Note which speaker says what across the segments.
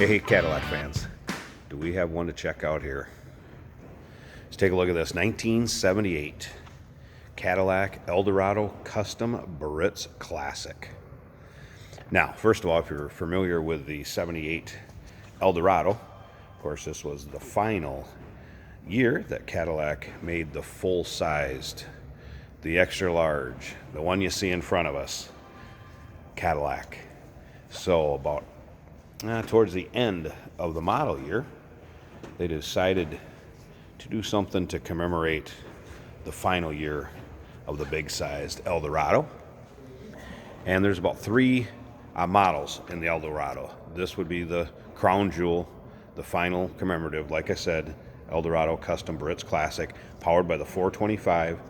Speaker 1: Hey, Cadillac fans, do we have one to check out here? Let's take a look at this 1978 Cadillac Eldorado Custom Biarritz Classic. Now, first of all, if you're familiar with the 78 Eldorado, of course, this was the final year that Cadillac made the full-sized, the extra large, the one you see in front of us, Cadillac. So about towards the end of the model year, they decided to do something to commemorate the final year of the big-sized Eldorado. And there's about three models in the Eldorado. This would be the crown jewel, the final commemorative, like I said, Eldorado Custom Biarritz Classic, powered by the 425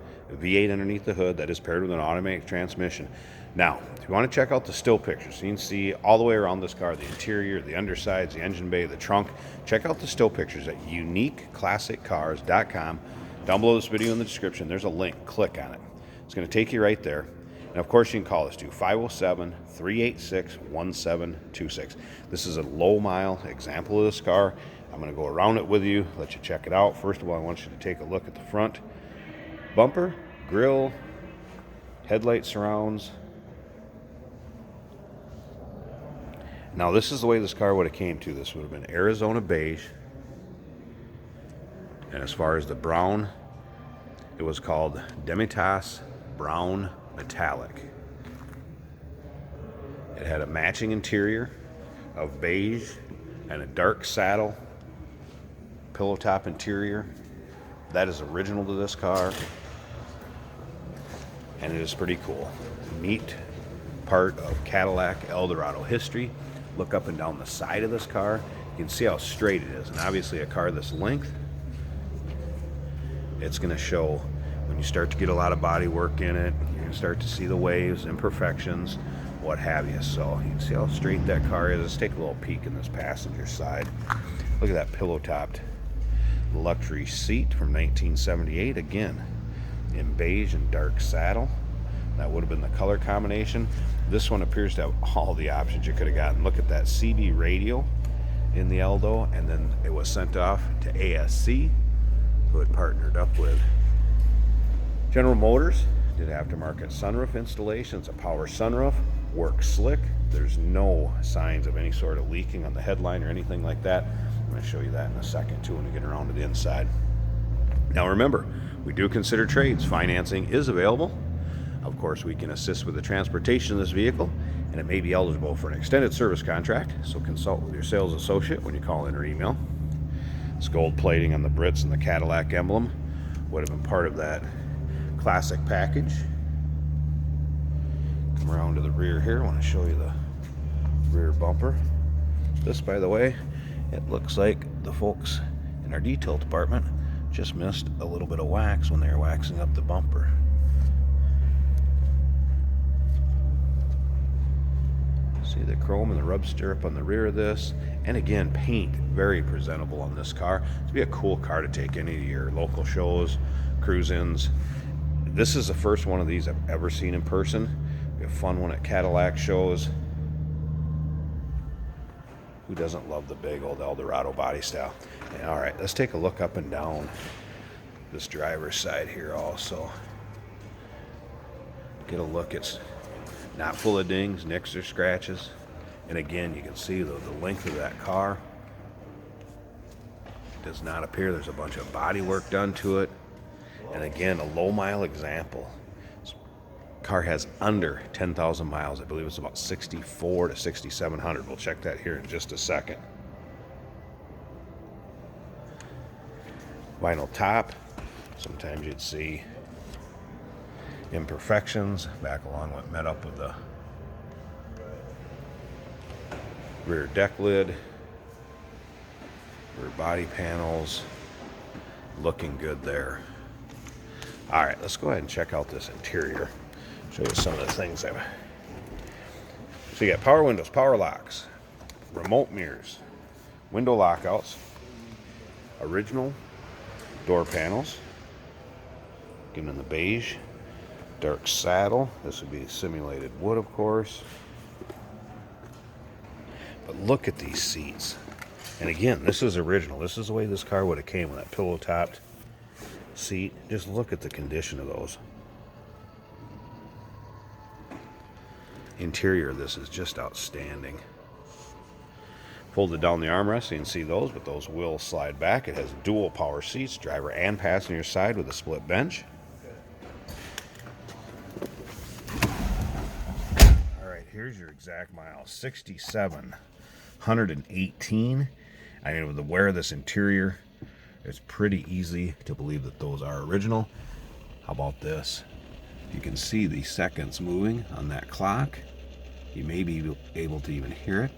Speaker 1: V8 underneath the hood that is paired with an automatic transmission. Now, if you want to check out the still pictures, so you can see all the way around this car, the interior, the undersides, the engine bay, the trunk. Check out the still pictures at uniqueclassiccars.com. Down below this video in the description, there's a link. Click on it. It's going to take you right there. And of course, you can call us to 507-386-1726. This is a low-mile example of this car. I'm going to go around it with you, let you check it out. First of all, I want you to take a look at the front bumper, grille, headlight surrounds. Now, this is the way this car would have came to. This would have been Arizona beige. And as far as the brown, it was called Demitas Brown Metallic. It had a matching interior of beige and a dark saddle, pillow top interior. That is original to this car. And it is pretty cool. Neat part of Cadillac Eldorado history. Look up and down the side of this car. You can see how straight it is. And obviously a car this length, it's going to show when you start to get a lot of body work in it. You're going to start to see the waves, imperfections, what have you. So you can see how straight that car is. Let's take a little peek in this passenger side. Look at that pillow-topped luxury seat from 1978. Again, in beige and dark saddle. That would have been the color combination. This one appears to have all the options you could have gotten. Look at that CB radio in the Eldo, and then it was sent off to ASC, who had partnered up with General Motors. Did aftermarket sunroof installations, a power sunroof, works slick. There's no signs of any sort of leaking on the headline or anything like that. I'm going to show you that in a second too when we get around to the inside. Now remember, we do consider trades. Financing is available. Of course, we can assist with the transportation of this vehicle, and it may be eligible for an extended service contract, so consult with your sales associate when you call in or email. This gold plating on the Biarritz and the Cadillac emblem would have been part of that classic package. Come around to the rear here. I want to show you the rear bumper. This, by the way, it looks like the folks in our detail department just missed a little bit of wax when they were waxing up the bumper. See the chrome and the rub stirrup on the rear of this. And again, paint very presentable on this car. It'd be a cool car to take any of your local shows, cruise-ins. This is the first one of these I've ever seen in person. We have a fun one at Cadillac shows. Who doesn't love the big old Eldorado body style? And all right, let's take a look up and down this driver's side here also. Get a look. It's not full of dings, nicks, or scratches. And again, you can see the length of that car. Does not appear there's a bunch of body work done to it. And again, a low mile example. This car has under 10,000 miles. I believe it's about 64 to 6,700. We'll check that here in just a second. Vinyl top. Sometimes you'd see imperfections back along what met up with the rear deck lid, rear body panels, looking good there. All right, let's go ahead and check out this interior. Show you some of the things I've. So you got power windows, power locks, remote mirrors, window lockouts, original door panels, again in the beige, dark saddle. This would be simulated wood, of course. But look at these seats. And again, this is original. This is the way this car would have came with that pillow-topped seat. Just look at the condition of those. Interior of this is just outstanding. Folded down the armrest, so you can see those, but those will slide back. It has dual power seats, driver and passenger side with a split bench. All right, here's your exact miles, 6,718. I mean, with the wear of this interior, it's pretty easy to believe that those are original. How about this? You can see the seconds moving on that clock. You may be able to even hear it.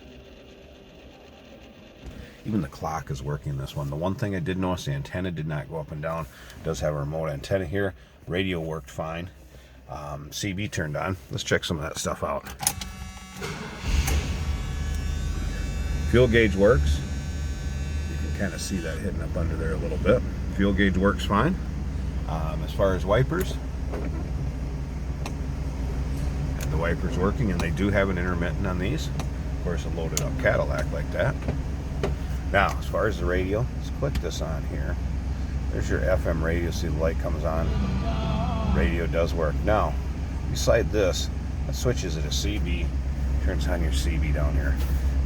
Speaker 1: Even the clock is working in this one. The one thing I did notice, the antenna did not go up and down. It does have a remote antenna here. Radio worked fine. CB turned on. Let's check some of that stuff out. Fuel gauge works. You can kind of see that hidden up under there a little bit. Fuel gauge works fine. As far as wipers, and the wipers working, and they do have an intermittent on these. Of course, a loaded up Cadillac like that. Now, as far as the radio, let's click this on here. There's your FM radio. See the light comes on. Radio does work. Now, beside this, that switches it to CB. Turns on your CB down here.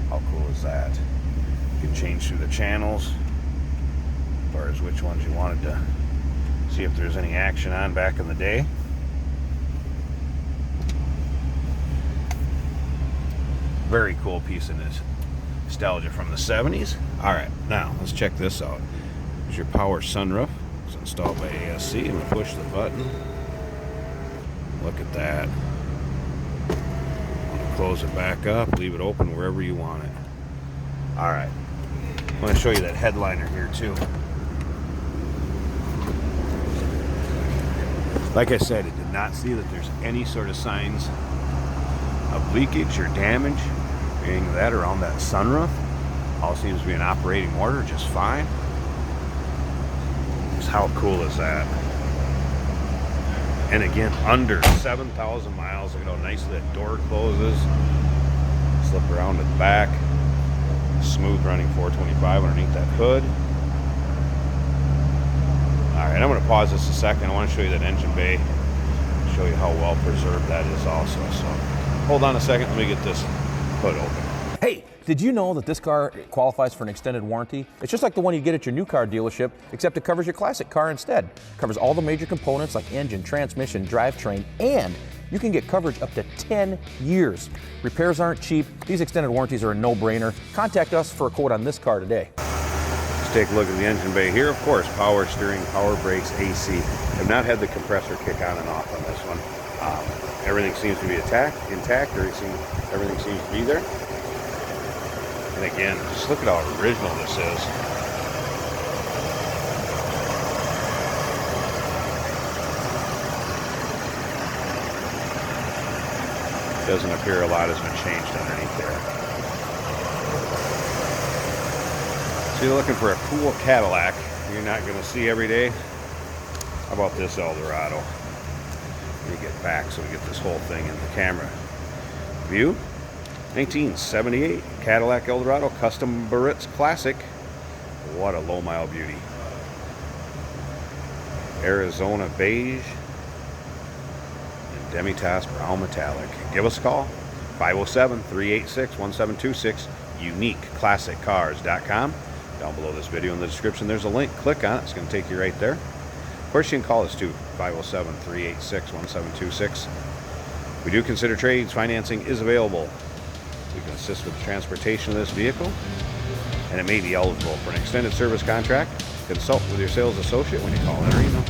Speaker 1: How cool is that? You can change through the channels as far as which ones you wanted to see if there's any action on back in the day. Very cool piece of this nostalgia from the 70s. All right, now let's check this out. There's your power sunroof. It's installed by ASC, and we push the button. Look at that. Close it back up, leave it open wherever you want it. All right, I'm going to show you that headliner here too. Like I said, it did not see that there's any sort of signs of leakage or damage, anything of that around that sunroof. All seems to be in operating order just fine. Just how cool is that? And again, under 7,000 miles. Look at how nicely that door closes. Slip around to the back. Smooth running 425 underneath that hood. Alright, I'm going to pause this a second. I want to show you that engine bay. Show you how well preserved that is also. So hold on a second. Let me get this hood open.
Speaker 2: Hey, did you know that this car qualifies for an extended warranty? It's just like the one you get at your new car dealership, except it covers your classic car instead. It covers all the major components like engine, transmission, drivetrain, and you can get coverage up to 10 years. Repairs aren't cheap. These extended warranties are a no-brainer. Contact us for a quote on this car today.
Speaker 1: Let's take a look at the engine bay here. Of course, power steering, power brakes, AC. I've not had the compressor kick on and off on this one. Everything seems to be intact. Everything seems to be there. And again, just look at how original this is. Doesn't appear a lot has been changed underneath there. So you're looking for a cool Cadillac you're not going to see every day. How about this Eldorado? Let me get back so we get this whole thing in the camera view. 1978 Cadillac Eldorado Custom Biarritz Classic. What a low mile beauty. Arizona beige and Demitas brown metallic. Give us a call, 507-386-1726, uniqueclassiccars.com. Down below this video in the description there's a link. Click on it, it's going to take you right there. Of course you can call us too, 507-386-1726. We do consider trades. Financing is available. We can assist with the transportation of this vehicle, and it may be eligible for an extended service contract. Consult with your sales associate when you call in or email.